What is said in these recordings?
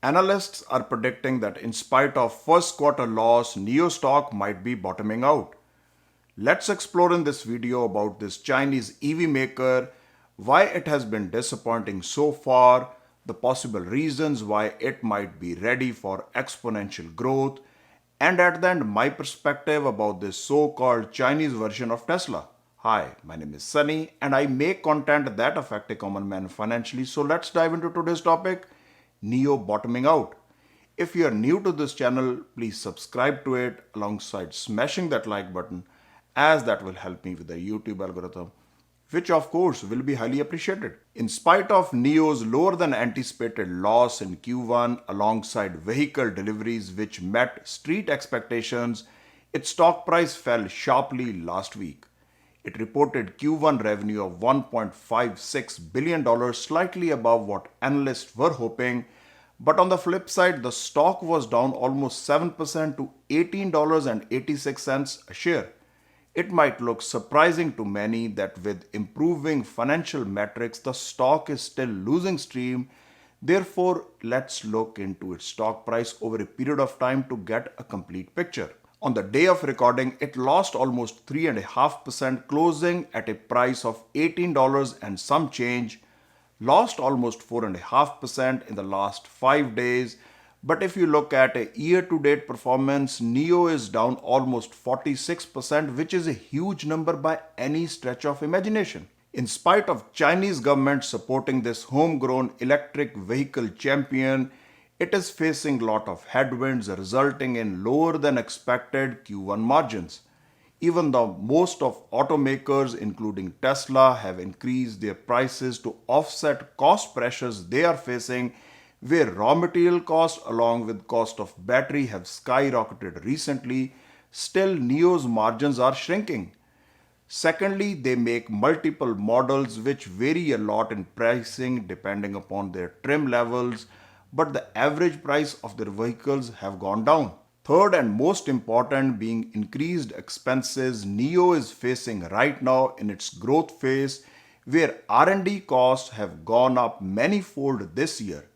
Analysts are predicting that in spite of first quarter loss, NIO stock might be bottoming out. Let's explore in this video about this Chinese EV maker, why it has been disappointing so far, the possible reasons why it might be ready for exponential growth, and at the end, my perspective about this so-called Chinese version of Tesla. Hi, my name is Sunny and I make content that affect a common man financially. So let's dive into today's topic, NIO Bottoming Out. If you are new to this channel, please subscribe to it alongside smashing that like button as that will help me with the YouTube algorithm, which of course will be highly appreciated. In spite of NIO's lower than anticipated loss in Q1 alongside vehicle deliveries which met street expectations, its stock price fell sharply last week. It reported Q1 revenue of $1.56 billion, slightly above what analysts were hoping. But on the flip side, the stock was down almost 7% to $18.86 a share. It might look surprising to many that with improving financial metrics, the stock is still losing steam. Therefore, let's look into its stock price over a period of time to get a complete picture. On the day of recording, it lost almost 3.5%, closing at a price of $18 and some change, lost almost 4.5% in the last 5 days. But if you look at a year-to-date performance, NIO is down almost 46%, which is a huge number by any stretch of imagination. In spite of Chinese government supporting this homegrown electric vehicle champion, it is facing a lot of headwinds resulting in lower than expected Q1 margins. Even though most of automakers including Tesla have increased their prices to offset cost pressures they are facing, where raw material costs along with cost of battery have skyrocketed recently, still NIO's margins are shrinking. Secondly, they make multiple models which vary a lot in pricing depending upon their trim levels, but the average price of their vehicles have gone down. Third and most important being increased expenses NIO is facing right now in its growth phase, where R&D costs have gone up manyfold this year.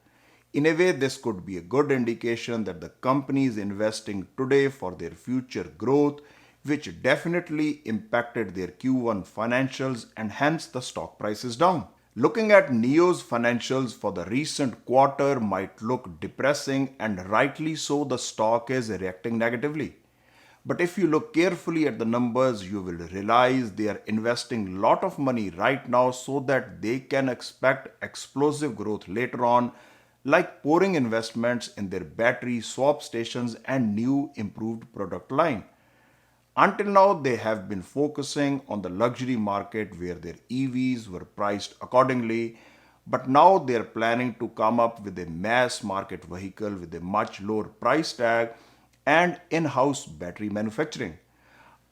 In a way, this could be a good indication that the company is investing today for their future growth, which definitely impacted their Q1 financials and hence the stock price is down. Looking at NIO's financials for the recent quarter might look depressing, and rightly so, the stock is reacting negatively. But if you look carefully at the numbers, you will realize they are investing a lot of money right now so that they can expect explosive growth later on, like pouring investments in their battery swap stations and new improved product line. Until now, they have been focusing on the luxury market where their EVs were priced accordingly, but now they are planning to come up with a mass market vehicle with a much lower price tag and in-house battery manufacturing.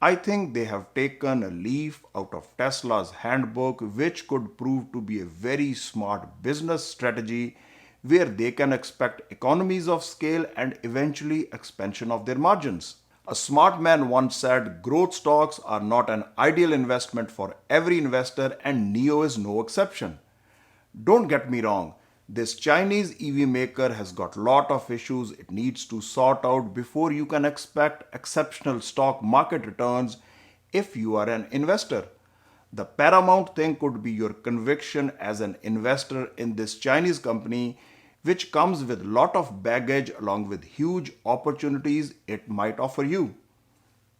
I think they have taken a leaf out of Tesla's handbook, which could prove to be a very smart business strategy where they can expect economies of scale and eventually expansion of their margins. A smart man once said, growth stocks are not an ideal investment for every investor, and NIO is no exception. Don't get me wrong, this Chinese EV maker has got lot of issues it needs to sort out before you can expect exceptional stock market returns if you are an investor. The paramount thing could be your conviction as an investor in this Chinese company, which comes with lot of baggage along with huge opportunities it might offer you.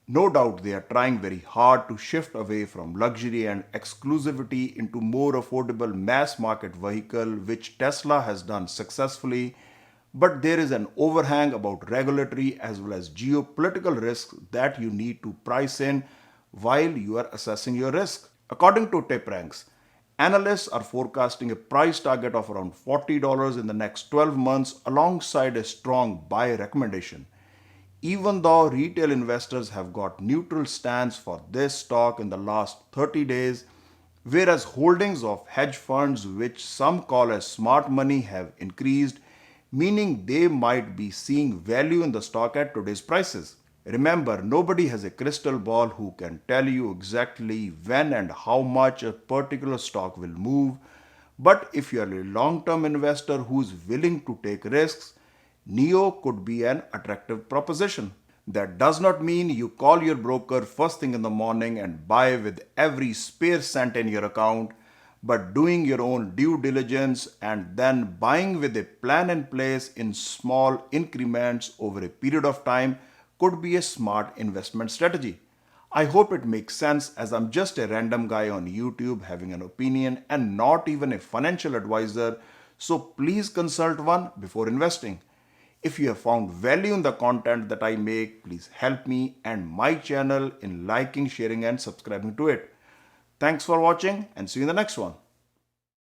No doubt they are trying very hard to shift away from luxury and exclusivity into more affordable mass market vehicle, which Tesla has done successfully, but there is an overhang about regulatory as well as geopolitical risks that you need to price in while you are assessing your risk. According to TipRanks, analysts are forecasting a price target of around $40 in the next 12 months alongside a strong buy recommendation. Even though retail investors have got neutral stance for this stock in the last 30 days, whereas holdings of hedge funds, which some call as smart money, have increased, meaning they might be seeing value in the stock at today's prices. Remember, nobody has a crystal ball who can tell you exactly when and how much a particular stock will move. But if you are a long-term investor who is willing to take risks, NIO could be an attractive proposition. That does not mean you call your broker first thing in the morning and buy with every spare cent in your account, but doing your own due diligence and then buying with a plan in place in small increments over a period of time could be a smart investment strategy. I hope it makes sense as I'm just a random guy on YouTube having an opinion and not even a financial advisor, so please consult one before investing. If you have found value in the content that I make, please help me and my channel in liking, sharing, and subscribing to it. Thanks for watching and see you in the next one.